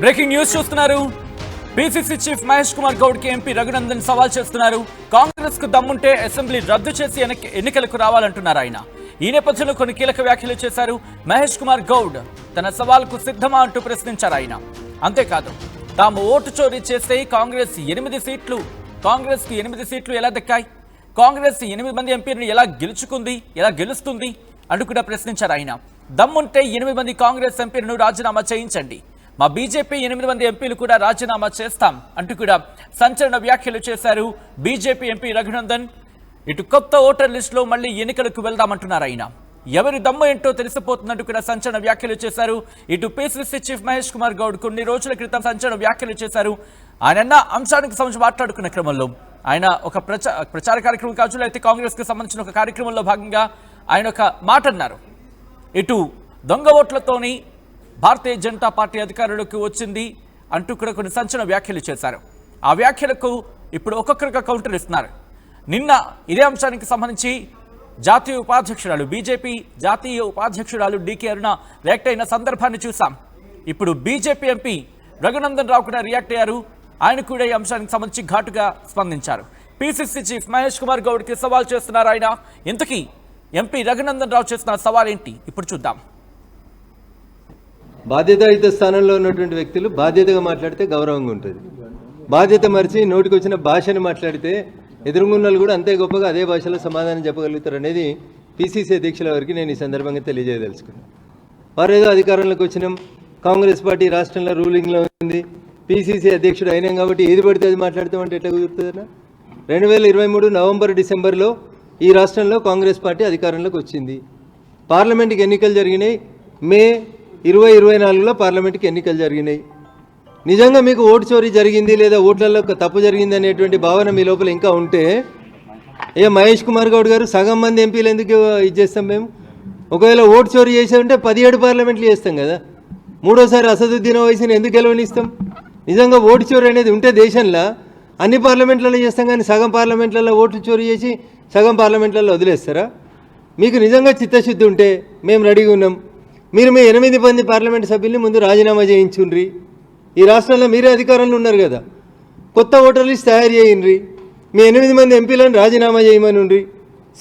Breaking news చూస్తున్నారు. PCC chief Mahesh Kumar Goud కి MP Raghunandan సవాల్ చేస్తున్నారు. కాంగ్రెస్ కు దమ్ముంటే అసెంబ్లీ రద్దు చేసి ఎన్నికలకు రావాలంటున్నారు ఆయన. ఈ నేపథ్యంలో కొన్ని కీలక వ్యాఖ్యలు చేశారు మహేష్ కుమార్ గౌడ్. తన సవాల్కు సిద్ధమా అంటూ ప్రశ్నించారు ఆయన. అంతేకాదు, తాము ఓటు చోరీ చేస్తే కాంగ్రెస్ కి 8 సీట్లు ఎలా దక్కాయి, కాంగ్రెస్ 8 మంది ఎంపీలను ఎలా గెలుస్తుంది అంటూ కూడా ప్రశ్నించారు ఆయన. దమ్ముంటే 8 మంది కాంగ్రెస్ ఎంపీలను రాజీనామా చేయించండి, మా బీజేపీ 8 మంది ఎంపీలు కూడా రాజీనామా చేస్తాం అంటూ కూడా సంచలన వ్యాఖ్యలు చేశారు బీజేపీ ఎంపీ రఘునందన్. ఇటు కొత్త ఓటర్ లిస్టులో మళ్ళీ ఎన్నికలకు వెళ్దామంటున్నారు ఆయన. ఎవరి దమ్ము ఏంటో తెలిసిపోతున్నట్టు కూడా సంచలన వ్యాఖ్యలు చేశారు. ఇటు పిసిసి చీఫ్ మహేష్ కుమార్ గౌడ్ కొన్ని రోజుల క్రితం సంచలన వ్యాఖ్యలు చేశారు. ఆయన అంశానికి సంబంధించి మాట్లాడుకున్న క్రమంలో ఆయన ఒక ప్రచార కార్యక్రమం కావచ్చు, లేకపోతే కాంగ్రెస్ కి సంబంధించిన ఒక కార్యక్రమంలో భాగంగా ఆయన ఒక మాట అన్నారు. ఇటు దొంగ ఓట్లతోని భారతీయ జనతా పార్టీ అధికారంలోకి వచ్చింది అంటూ కూడా కొన్ని సంచలన వ్యాఖ్యలు చేశారు. ఆ వ్యాఖ్యలకు ఇప్పుడు ఒక్కొక్కరిగా కౌంటర్ ఇస్తున్నారు. నిన్న ఇదే అంశానికి సంబంధించి బీజేపీ జాతీయ ఉపాధ్యక్షురాలు డికే అరుణ రియాక్ట్ అయిన సందర్భాన్ని చూసాం. ఇప్పుడు బీజేపీ ఎంపీ రఘునందన్ రావు కూడా రియాక్ట్ అయ్యారు. ఆయన కూడా ఈ అంశానికి సంబంధించి ఘాటుగా స్పందించారు. పిసిసి చీఫ్ మహేష్ కుమార్ గౌడ్ కి సవాల్ చేస్తున్నారు ఆయన. ఇంతకీ ఎంపీ రఘునందన్ రావు చేస్తున్న సవాల్ ఏంటి ఇప్పుడు చూద్దాం. బాధ్యతాయుత స్థానంలో ఉన్నటువంటి వ్యక్తులు బాధ్యతగా మాట్లాడితే గౌరవంగా ఉంటుంది. బాధ్యత మరిచి నోటికి వచ్చిన భాషను మాట్లాడితే ఎదురుగున్నలు కూడా అంతే గొప్పగా అదే భాషలో సమాధానం చెప్పగలుగుతారు అనేది పిసిసి అధ్యక్షుల వారికి నేను ఈ సందర్భంగా తెలియజేయదలుచుకున్నాను. వారు ఏదో అధికారంలోకి వచ్చినాం, కాంగ్రెస్ పార్టీ రాష్ట్రంలో రూలింగ్లో ఉంది, పిసిసి అధ్యక్షుడు అయినాం కాబట్టి ఏది పడితే అది మాట్లాడతామంటే ఎట్లా కుదురుతుందన్నా? 2023 నవంబర్ డిసెంబర్లో ఈ రాష్ట్రంలో కాంగ్రెస్ పార్టీ అధికారంలోకి వచ్చింది. పార్లమెంట్కి ఎన్నికలు జరిగినాయి. మే 2024లో పార్లమెంట్కి ఎన్నికలు జరిగినాయి. నిజంగా మీకు ఓటు చోరీ జరిగింది లేదా ఓట్లలో తప్పు జరిగింది అనేటువంటి భావన మీ లోపల ఇంకా ఉంటే మహేష్ కుమార్ గౌడ్ గారు సగం మంది ఎంపీలు ఎందుకు ఇచ్చేస్తాం మేము? ఒకవేళ ఓటు చోరీ చేసే ఉంటే 17 పార్లమెంట్లు చేస్తాం కదా. మూడోసారి అసదుద్దీన్ ఓవైసీని ఎందుకు గెలవనిస్తాం? నిజంగా ఓటు చోరీ అనేది ఉంటే దేశంలో అన్ని పార్లమెంట్లలో చేస్తాం, కానీ సగం పార్లమెంట్లలో ఓట్లు చోరీ చేసి సగం పార్లమెంట్లలో వదిలేస్తారా? మీకు నిజంగా చిత్తశుద్ధి ఉంటే మేము రెడీగా ఉన్నాం. మీరు మీ 8 మంది పార్లమెంట్ సభ్యుల్ని ముందు రాజీనామా చేయించుండ్రి. ఈ రాష్ట్రంలో మీరే అధికారంలో ఉన్నారు కదా. కొత్త ఓటర్ లిస్ట్ తయారు చేయండి. మీ 8 మంది ఎంపీలను రాజీనామా చేయమనుండ్రి.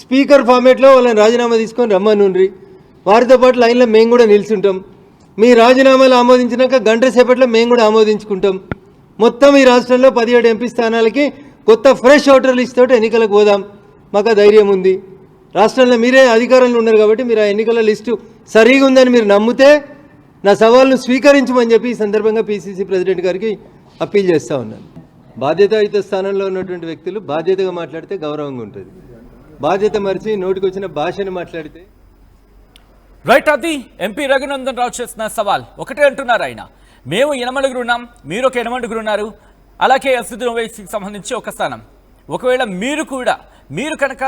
స్పీకర్ ఫార్మేట్లో వాళ్ళని రాజీనామా తీసుకొని రమ్మనుండ్రి. వారితో పాటు లైన్లో మేము కూడా నిల్చుంటాం. మీ రాజీనామాలు ఆమోదించినాక గంట సేపట్లో మేము కూడా ఆమోదించుకుంటాం. మొత్తం ఈ రాష్ట్రంలో 17 ఎంపీ స్థానాలకి కొత్త ఫ్రెష్ ఓటర్ లిస్ట్ తోటి ఎన్నికలకు పోదాం. మాకు ధైర్యం ఉంది. రాష్ట్రంలో మీరే అధికారంలో ఉన్నారు కాబట్టి మీరు ఆ ఎన్నికల లిస్టు సరిగా ఉందని మీరు నమ్మితే నా సవాల్ను స్వీకరించమని చెప్పి ఈ సందర్భంగా పిసిసి ప్రెసిడెంట్ గారికి అప్పీల్ చేస్తూ ఉన్నాను. బాధ్యతాయుత స్థానంలో ఉన్నటువంటి వ్యక్తులు బాధ్యతగా మాట్లాడితే గౌరవంగా ఉంటుంది. బాధ్యత మరిచి నోటికి వచ్చిన భాషను మాట్లాడితే రైట్. అది ఎంపీ రఘునందన్ రావు చేస్తున్న సవాల్. ఒకటే అంటున్నారు ఆయన, మేము 8 ఉన్నాం, మీరు ఒక 8 ఉన్నారు, అలాగే అసదుద్దీన్ ఓవైసీకి సంబంధించి ఒక స్థానం. ఒకవేళ మీరు కనుక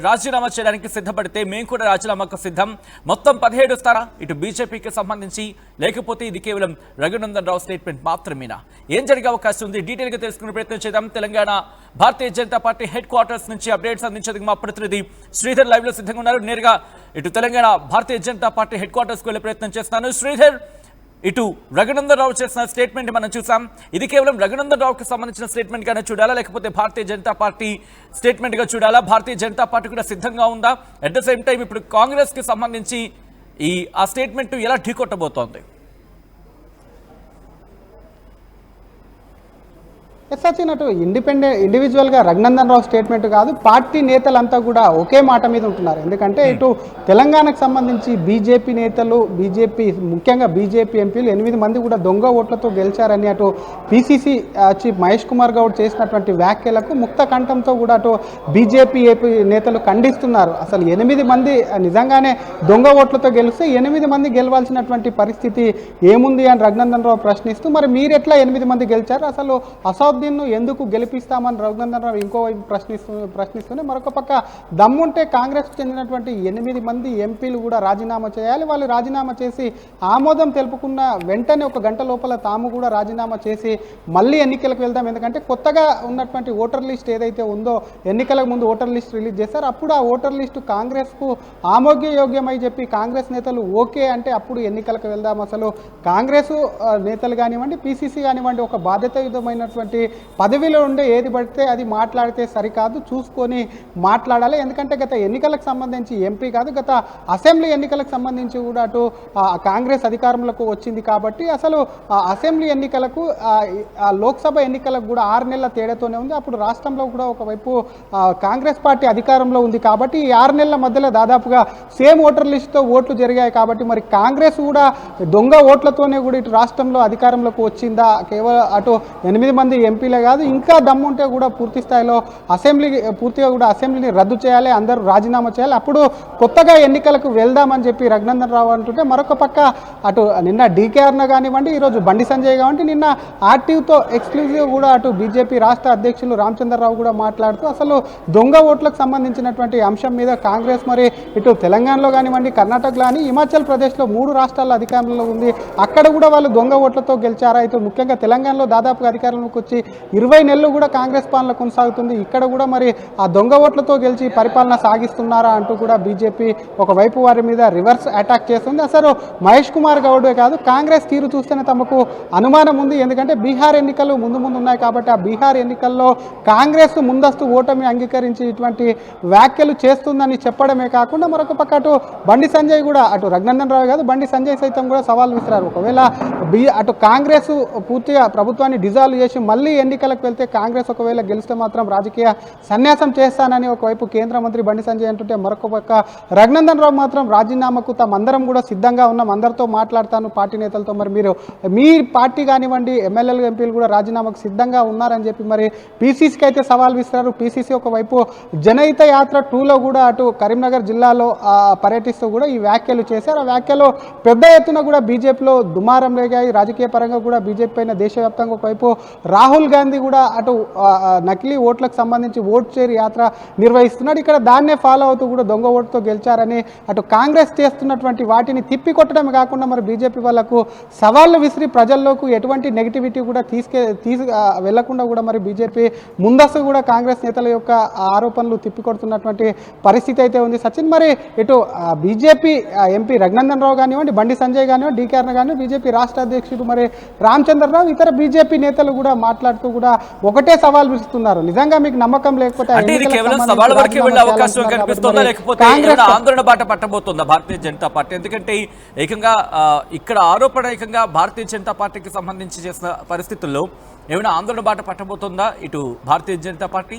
రాజీనామా చేయడానికి సిద్ధపడితే మేము కూడా రాజీనామాకు సిద్ధం. మొత్తం 17 స్థానాలు ఇటు బీజేపీకి సంబంధించి, లేకపోతే ఇది కేవలం రఘునందన్ రావు స్టేట్మెంట్ మాత్రమేనా? ఏం జరిగే అవకాశం ఉంది? డీటెయిల్గా తెలుసుకునే ప్రయత్నం చేద్దాం. Telangana Bharatiya Janata party head quarters నుంచి అప్డేట్స్ అందించేందుకు మా ప్రతినిధి శ్రీధర్ లైవ్లో సిద్ధంగా ఉన్నారు. నేరుగా ఇటు తెలంగాణ భారతీయ జనతా పార్టీ హెడ్ క్వార్టర్స్కి వెళ్ళే ప్రయత్నం చేస్తున్నాను. శ్రీధర్, ఇటు రఘునందన్ రావు చేసిన స్టేట్మెంట్ మనం చూసాం. ఇది కేవలం రఘునందన్ రావుకి సంబంధించిన స్టేట్మెంట్ గానే చూడాలా, లేకపోతే భారతీయ జనతా పార్టీ స్టేట్మెంట్ గా చూడాలా? భారతీయ జనతా పార్టీ కూడా సిద్ధంగా ఉందా? అట్ ద సేమ్ టైం ఇప్పుడు కాంగ్రెస్ కి సంబంధించి ఆ స్టేట్మెంట్ ఎలా ఢీకొట్టబోతోంది? వచ్చినట్టు ఇండివిజువల్గా రఘునందన్ రావు స్టేట్మెంట్ కాదు, పార్టీ నేతలంతా కూడా ఒకే మాట మీద ఉంటున్నారు. ఎందుకంటే ఇటు తెలంగాణకు సంబంధించి ముఖ్యంగా బీజేపీ ఎంపీలు 8 మంది కూడా దొంగ ఓట్లతో గెలిచారని అటు పిసిసి చీఫ్ మహేష్ కుమార్ గౌడ్ చేసినటువంటి వ్యాఖ్యలకు ముక్త కంఠంతో కూడా అటు బీజేపీ ఏపీ నేతలు ఖండిస్తున్నారు. అసలు 8 మంది నిజంగానే దొంగ ఓట్లతో గెలిస్తే 8 మంది గెలవాల్సినటువంటి పరిస్థితి ఏముంది అని రఘునందన్ రావు ప్రశ్నిస్తూ, మరి మీరెట్లా 8 మంది గెలిచారు? అసలు అసదుద్దీన్ను ఎందుకు గెలిపిస్తామని రఘునందన్ రావు ఇంకోవైపు ప్రశ్నిస్తూనే మరొక పక్క దమ్ముంటే కాంగ్రెస్కు చెందినటువంటి 8 మంది ఎంపీలు కూడా రాజీనామా చేయాలి. వాళ్ళు రాజీనామా చేసి ఆమోదం తెలుపుకున్న వెంటనే 1 గంట లోపల తాము కూడా రాజీనామా చేసి మళ్ళీ ఎన్నికలకు వెళ్దాం. ఎందుకంటే కొత్తగా ఉన్నటువంటి ఓటర్ లిస్ట్ ఏదైతే ఉందో ఎన్నికలకు ముందు ఓటర్ లిస్ట్ రిలీజ్ చేశారు. అప్పుడు ఆ ఓటర్ లిస్టు కాంగ్రెస్కు ఆమోగ్యయోగ్యమై చెప్పి కాంగ్రెస్ నేతలు ఓకే అంటే అప్పుడు ఎన్నికలకు వెళ్దాం. అసలు కాంగ్రెస్ నేతలు కానివ్వండి, పిసిసి కానివ్వండి, ఒక బాధ్యతాయుతమైనటువంటి పదవిలో ఉండే ఏది పడితే అది మాట్లాడితే సరికాదు, చూసుకొని మాట్లాడాలి. ఎందుకంటే గత ఎన్నికలకు సంబంధించి ఎంపీ కాదు, గత అసెంబ్లీ ఎన్నికలకు సంబంధించి కూడా అటు కాంగ్రెస్ అధికారంలోకి వచ్చింది కాబట్టి అసలు అసెంబ్లీ ఎన్నికలకు లోక్సభ ఎన్నికలకు కూడా 6 నెలల తేడాతోనే ఉంది. అప్పుడు రాష్ట్రంలో కూడా ఒకవైపు కాంగ్రెస్ పార్టీ అధికారంలో ఉంది కాబట్టి ఈ 6 నెలల మధ్యలో దాదాపుగా సేమ్ ఓటర్ లిస్టుతో ఓట్లు జరిగాయి. కాబట్టి మరి కాంగ్రెస్ కూడా దొంగ ఓట్లతోనే కూడా ఇటు రాష్ట్రంలో అధికారంలోకి వచ్చిందా? కేవలం అటు 8 మంది ఎంపీలే కాదు, ఇంకా దమ్ముంటే కూడా పూర్తి స్థాయిలో పూర్తిగా కూడా అసెంబ్లీని రద్దు చేయాలి, అందరూ రాజీనామా చేయాలి, అప్పుడు కొత్తగా ఎన్నికలకు వెళ్దామని చెప్పి రఘునందన్ రావు అంటుంటే, మరొక పక్క అటు నిన్న డీకేఆర్న కానివ్వండి, ఈరోజు బండి సంజయ్ కానివ్వండి, నిన్న ఆర్టీవ్తో ఎక్స్క్లూజివ్ కూడా అటు బీజేపీ రాష్ట్ర అధ్యక్షులు రామచంద్రరావు కూడా మాట్లాడుతూ అసలు దొంగ ఓట్లకు సంబంధించినటువంటి అంశం మీద కాంగ్రెస్ మరి ఇటు తెలంగాణలో కానివ్వండి, కర్ణాటకలో అని హిమాచల్ ప్రదేశ్లో 3 రాష్ట్రాల అధికారంలో ఉంది, అక్కడ కూడా వాళ్ళు దొంగ ఓట్లతో గెలిచారా? అయితే ముఖ్యంగా తెలంగాణలో దాదాపుగా అధికారంలోకి వచ్చి 20 నెలలు కూడా కాంగ్రెస్ పాలన కొనసాగుతుంది, ఇక్కడ కూడా మరి ఆ దొంగ ఓట్లతో గెలిచి పరిపాలన సాగిస్తున్నారా అంటూ కూడా బీజేపీ ఒకవైపు వారి మీద రివర్స్ అటాక్ చేస్తుంది. అసలు మహేష్ కుమార్ గౌడే కాదు, కాంగ్రెస్ తీరు చూస్తేనే తమకు అనుమానం ఉంది. ఎందుకంటే బీహార్ ఎన్నికలు ముందు ఉన్నాయి కాబట్టి ఆ బీహార్ ఎన్నికల్లో కాంగ్రెస్ ముందస్తు ఓటమి అంగీకరించి ఇటువంటి వ్యాఖ్యలు చేస్తుందని చెప్పడమే కాకుండా మరొక పక్క అటు బండి సంజయ్ కూడా, అటు రఘునందన్ రావు కాదు, బండి సంజయ్ సైతం కూడా సవాల్ విసిరారు. ఒకవేళ అటు కాంగ్రెస్ పూర్తిగా ప్రభుత్వాన్ని డిజాల్వ్ చేసి మళ్ళీ ఎన్నికలకు వెళ్తే కాంగ్రెస్ ఒకవేళ గెలిస్తే మాత్రం రాజకీయ సన్యాసం చేస్తానని ఒకవైపు కేంద్ర మంత్రి బండి సంజయ్ అంటుంటే, మరొక పక్క రఘునందన్ రావు మాత్రం రాజీనామాకు తమందరం కూడా సిద్ధంగా ఉన్నాం, అందరితో మాట్లాడతాను పార్టీ నేతలతో, మరి మీరు మీ పార్టీ కానివ్వండి ఎమ్మెల్యేలు ఎంపీలు కూడా రాజీనామాకు సిద్ధంగా ఉన్నారని చెప్పి మరి పీసీసీకి అయితే సవాల్ విసిరారు. పీసీసీ ఒకవైపు జనహిత యాత్ర 2లో కూడా అటు కరీంనగర్ జిల్లాలో పర్యటిస్తూ కూడా ఈ వ్యాఖ్యలు చేశారు. ఆ వ్యాఖ్యలు పెద్ద ఎత్తున కూడా బీజేపీలో దుమారం రేగాయి. రాజకీయ పరంగా కూడా బీజేపీ పైన దేశవ్యాప్తంగా ఒకవైపు రాహుల్ గాంధీ కూడా అటు నకిలీ ఓట్లకు సంబంధించి ఓట్ షేర్ యాత్ర నిర్వహిస్తున్నాడు. ఇక్కడ దాన్నే ఫాలో అవుతూ కూడా దొంగ ఓటుతో గెలిచారని అటు కాంగ్రెస్ చేస్తున్నటువంటి వాటిని తిప్పికొట్టడమే కాకుండా మరి బీజేపీ వాళ్ళకు సవాళ్లు విసిరి ప్రజల్లోకి ఎటువంటి నెగిటివిటీ కూడా వెళ్లకుండా కూడా మరి బీజేపీ ముందస్తు కూడా కాంగ్రెస్ నేతల యొక్క ఆరోపణలు తిప్పికొడుతున్నటువంటి పరిస్థితి అయితే ఉంది. సచిన్, మరి ఇటు బీజేపీ ఎంపీ రఘునందన్ రావు కానివ్వండి, బండి సంజయ్ కానివ్వండి, డీకేఆర్న కానివ్వండి, బీజేపీ రాష్ట్ర అధ్యక్షుడు మరి రామచంద్రరావు, ఇతర బీజేపీ నేతలు కూడా మాట్లాడుతూ కూడా ఒకటే సవాల్ విస్తున్నారు. నిజంగా మీకు నమ్మకం లేకపోతే ఆందోళన బాట పట్టబోతుందా భారతీయ జనతా పార్టీ? ఎందుకంటే ఏకంగా ఇక్కడ ఆరోపణ ఏకంగా భారతీయ జనతా పార్టీకి సంబంధించి చేసిన పరిస్థితుల్లో ఏమైనా ఆందోళన బాట పట్టబోతుందా ఇటు భారతీయ జనతా పార్టీ?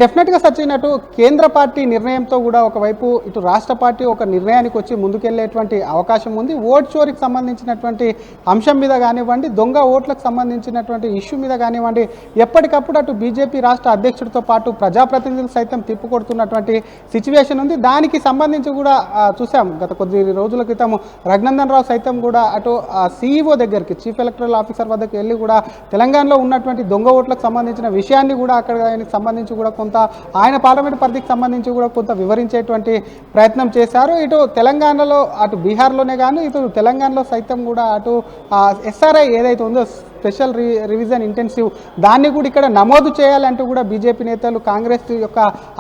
డెఫినెట్గా సచిన్, అటు కేంద్ర పార్టీ నిర్ణయంతో కూడా ఒకవైపు ఇటు రాష్ట్ర పార్టీ ఒక నిర్ణయానికి వచ్చి ముందుకెళ్లేటువంటి అవకాశం ఉంది. ఓట్ చోరీకి సంబంధించినటువంటి అంశం మీద కానివ్వండి, దొంగ ఓట్లకు సంబంధించినటువంటి ఇష్యూ మీద కానివ్వండి, ఎప్పటికప్పుడు అటు బీజేపీ రాష్ట్ర అధ్యక్షుడితో పాటు ప్రజాప్రతినిధులు సైతం తిప్పుకొడుతున్నటువంటి సిచ్యువేషన్ ఉంది. దానికి సంబంధించి కూడా చూసాం గత కొద్ది రోజుల క్రితం రఘునందన్ రావు సైతం కూడా అటు సీఈఓ దగ్గరికి, చీఫ్ ఎలక్టరల్ ఆఫీసర్ వద్దకు వెళ్ళి కూడా తెలంగాణలో ఉన్నటువంటి దొంగ ఓట్లకు సంబంధించిన విషయాన్ని కూడా అక్కడ ఆయనకు సంబంధించి కూడా కొంత ఆయన పార్లమెంట్ పరిధికి సంబంధించి కూడా కొంత వివరించేటువంటి ప్రయత్నం చేశారు. ఇటు తెలంగాణలో అటు బీహార్లోనే కానీ ఇటు తెలంగాణలో సైతం కూడా అటు ఎస్ఆర్ఐ ఏదైతే ఉందో స్పెషల్ రివిజన్ ఇంటెన్సివ్ దాన్ని కూడా ఇక్కడ నమోదు చేయాలంటూ కూడా బీజేపీ నేతలు కాంగ్రెస్ యొక్క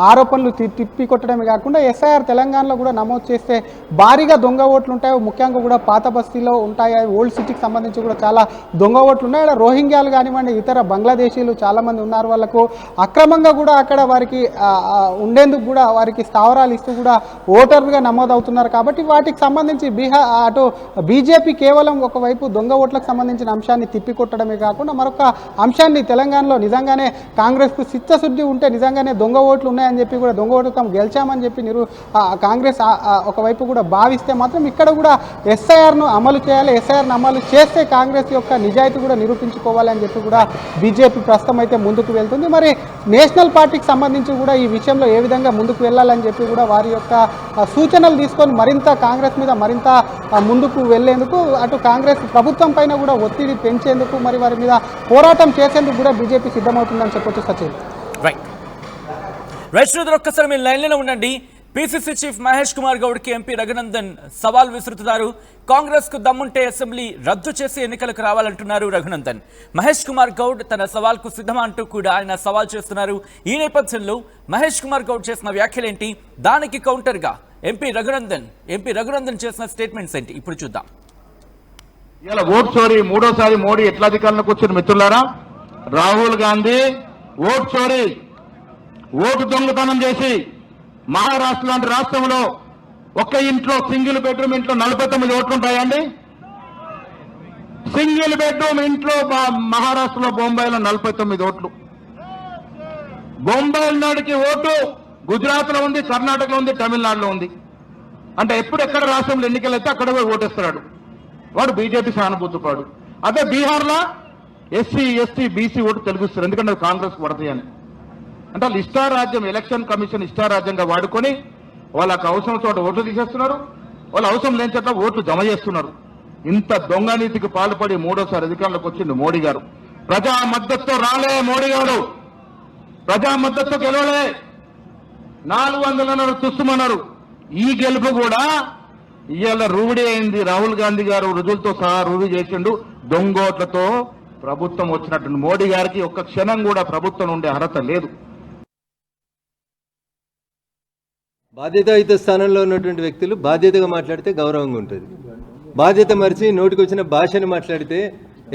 ఆరోపణలు తిప్పికొట్టడమే కాకుండా ఎస్ఐఆర్ తెలంగాణలో కూడా నమోదు చేస్తే భారీగా దొంగ ఓట్లు ఉంటాయి, ముఖ్యంగా కూడా పాత బస్తీలో ఉంటాయి, ఓల్డ్ సిటీకి సంబంధించి కూడా చాలా దొంగ ఓట్లు ఉన్నాయి. అక్కడ రోహింగ్యాలు కానివ్వండి, ఇతర బంగ్లాదేశీలు చాలామంది ఉన్నారు, వాళ్ళకు అక్రమంగా కూడా అక్కడ వారికి ఉండేందుకు కూడా వారికి స్థావరాలు ఇస్తూ కూడా ఓటర్లుగా నమోదవుతున్నారు. కాబట్టి వాటికి సంబంధించి అటు బీజేపీ కేవలం ఒకవైపు దొంగ ఓట్లకు సంబంధించిన అంశాన్ని తిప్పికొట్టు కొట్టడమే కాకుండా మరొక అంశాన్ని తెలంగాణలో నిజంగానే కాంగ్రెస్కు చిత్తశుద్ధి ఉంటే నిజంగానే దొంగ ఓట్లు ఉన్నాయని చెప్పి కూడా దొంగ ఓట్లు తాము గెలిచామని చెప్పి కాంగ్రెస్ ఒకవైపు కూడా భావిస్తే మాత్రం ఇక్కడ కూడా ఎస్ఐఆర్ను అమలు చేయాలి, ఎస్ఐఆర్ను అమలు చేస్తే కాంగ్రెస్ యొక్క నిజాయితీ కూడా నిరూపించుకోవాలి అని చెప్పి కూడా బీజేపీ ప్రస్తుతం అయితే ముందుకు వెళ్తుంది. మరి నేషనల్ పార్టీకి సంబంధించి కూడా ఈ విషయంలో ఏ విధంగా ముందుకు వెళ్ళాలని చెప్పి కూడా వారి యొక్క సూచనలు తీసుకొని మరింత కాంగ్రెస్ మీద మరింత ముందుకు వెళ్లేందుకు అటు కాంగ్రెస్ ప్రభుత్వం పైన కూడా ఒత్తిడి పెంచేందుకు మరి వారి మీద పోరాటం చేసేందుకు కూడా బీజేపీ సిద్ధమవుతుందని చెప్పొచ్చు. సచిన్ రైట్ ఒక్కసారి మీరు లైన్లోనే ఉండండి. పిసిసి చీఫ్ మహేష్ కుమార్ గౌడ్ కి ఎంపీ రఘునందన్ సవాల్ విసురుతున్నారు. కాంగ్రెస్ కు దమ్ముంటే అసెంబ్లీ రద్దు చేసి ఎన్నికలకు రావాలంటున్నారు రఘునందన్. మహేష్ కుమార్ గౌడ్ తన సవాల్ కు సిద్ధమా అంటూ కూడా ఆయన సవాల్ చేస్తున్నారు. ఈ నేపథ్యంలో మహేష్ కుమార్ గౌడ్ చేసిన వ్యాఖ్యలేంటి, దానికి కౌంటర్ గా ఎంపీ రఘునందన్ చేసిన స్టేట్మెంట్స్ ఏంటి ఇప్పుడు చూద్దాం. ఇలా ఓట్ చోరీ మూడోసారి మోడీ ఎట్లా అధికారంలోకి వచ్చిన మిత్రులారా, రాహుల్ గాంధీ ఓట్ చోరీ ఓటు దొంగతనం చేసి మహారాష్ట్ర లాంటి రాష్ట్రంలో ఒక్క ఇంట్లో సింగిల్ బెడ్రూమ్ ఇంట్లో 49 ఓట్లు ఉంటాయండి. సింగిల్ బెడ్రూమ్ ఇంట్లో మహారాష్ట్రలో బొంబాయిలో 49 ఓట్లు. బొంబాయి నాడికి ఓటు గుజరాత్ లో ఉంది, కర్ణాటకలో ఉంది, తమిళనాడులో ఉంది. అంటే ఎప్పుడు ఎక్కడ రాష్ట్రంలో ఎన్నికలు అయితే అక్కడ పోయి ఓటేస్తున్నాడు వాడు, బీజేపీ సానుభూతిపాడు. అదే బీహార్లో ఎస్సీ ఎస్టీ బీసీ ఓటు తెలుగుస్తారు, ఎందుకంటే కాంగ్రెస్ పడతాయని. అంటే వాళ్ళు ఇష్టారాజ్యం, ఎలక్షన్ కమిషన్ ఇష్టారాజ్యంగా వాడుకొని వాళ్ళకి అవసరం చోట ఓట్లు తీసేస్తున్నారు, వాళ్ళు అవసరం లేని చోట ఓట్లు జమ చేస్తున్నారు. ఇంత దొంగనీతికి పాల్పడి మూడోసారి అధికారంలోకి వచ్చింది మోడీ గారు. ప్రజా మద్దతుతో రాలే మోడీ గారు, ప్రజా మద్దతుతో గెలవలే, 400 చూస్తున్నారు. ఈ గెలుపు కూడా ఇవాళ రూఢి అయింది. రాహుల్ గాంధీ గారు రుజువులతో సహా రూఢి చేసిండు. దొంగోట్లతో ప్రభుత్వం వచ్చినట్టు మోడీ గారికి ఒక్క క్షణం కూడా ప్రభుత్వం ఉండే అర్హత లేదు. బాధ్యతాయుత స్థానంలో ఉన్నటువంటి వ్యక్తులు బాధ్యతగా మాట్లాడితే గౌరవంగా ఉంటుంది. బాధ్యత మరిచి నోటికి వచ్చిన భాషను మాట్లాడితే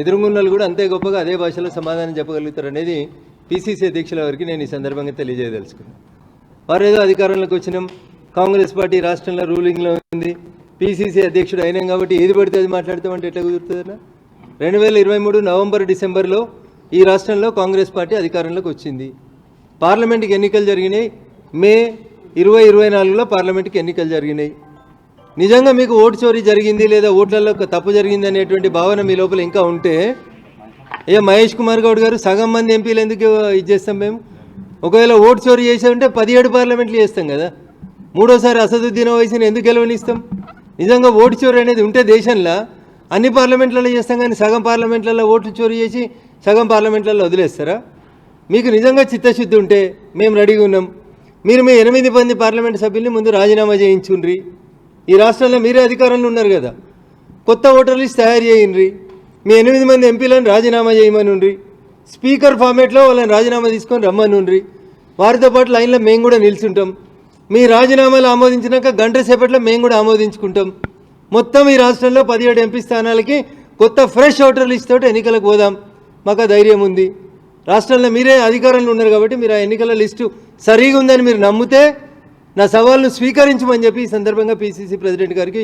ఎదురుగున్నలు కూడా అంతే గొప్పగా అదే భాషలో సమాధానం చెప్పగలుగుతారు అనేది పిసిసి అధ్యక్షుల వారికి నేను ఈ సందర్భంగా తెలియజేయదలుచుకున్నాను. వారు ఏదో అధికారంలోకి వచ్చినాం, కాంగ్రెస్ పార్టీ రాష్ట్రంలో రూలింగ్లో ఉంది, పిసిసి అధ్యక్షుడు అయినాం కాబట్టి ఏది పడితే అది మాట్లాడతామంటే ఎట్లా కుదురుతుందన్నా? 2023 నవంబర్ డిసెంబర్లో ఈ రాష్ట్రంలో కాంగ్రెస్ పార్టీ అధికారంలోకి వచ్చింది. పార్లమెంట్కి ఎన్నికలు జరిగినాయి. మే 2024లో పార్లమెంట్కి ఎన్నికలు జరిగినాయి. నిజంగా మీకు ఓటు చోరీ జరిగింది లేదా ఓట్లలో తప్పు జరిగింది అనేటువంటి భావన మీ లోపల ఇంకా ఉంటే మహేష్ కుమార్ గౌడ్ గారు సగం మంది ఎంపీలు ఎందుకు ఇది చేస్తాం మేము? ఒకవేళ ఓటు చోరీ చేసే ఉంటే 17 పార్లమెంట్లు చేస్తాం కదా. మూడోసారి అసదుద్దీన్ ఓవైసీని ఎందుకు గెలవనిస్తాం? నిజంగా ఓటు చోరీ అనేది ఉంటే దేశంలో అన్ని పార్లమెంట్లలో చేస్తాం, కానీ సగం పార్లమెంట్లలో ఓట్లు చోరీ చేసి సగం పార్లమెంట్లలో వదిలేస్తారా? మీకు నిజంగా చిత్తశుద్ధి ఉంటే మేము రెడీగా ఉన్నాం. మీరు మీ 8 మంది పార్లమెంట్ సభ్యుల్ని ముందు రాజీనామా చేయించుండ్రి. ఈ రాష్ట్రంలో మీరే అధికారంలో ఉన్నారు కదా, కొత్త ఓటర్ లిస్ట్ తయారు చేయండి. మీ 8 మంది ఎంపీలను రాజీనామా చేయమనుండ్రి. స్పీకర్ ఫార్మేట్లో వాళ్ళని రాజీనామా తీసుకొని రమ్మనుండ్రి. వారితో పాటు లైన్లో మేము కూడా నిల్చుంటాం. మీ రాజీనామాలు ఆమోదించినాక గంట సేపట్లో మేము కూడా ఆమోదించుకుంటాం. మొత్తం ఈ రాష్ట్రంలో 17 ఎంపీ స్థానాలకి కొత్త ఫ్రెష్ ఓటర్ లిస్ట్ తోటి ఎన్నికలకు పోదాం. మాకు ధైర్యం ఉంది. రాష్ట్రంలో మీరే అధికారంలో ఉన్నారు కాబట్టి మీరు ఆ ఎన్నికల లిస్టు సరిగా ఉందని మీరు నమ్మితే నా సవాల్ను స్వీకరించమని చెప్పి ఈ సందర్భంగా పిసిసి ప్రెసిడెంట్ గారికి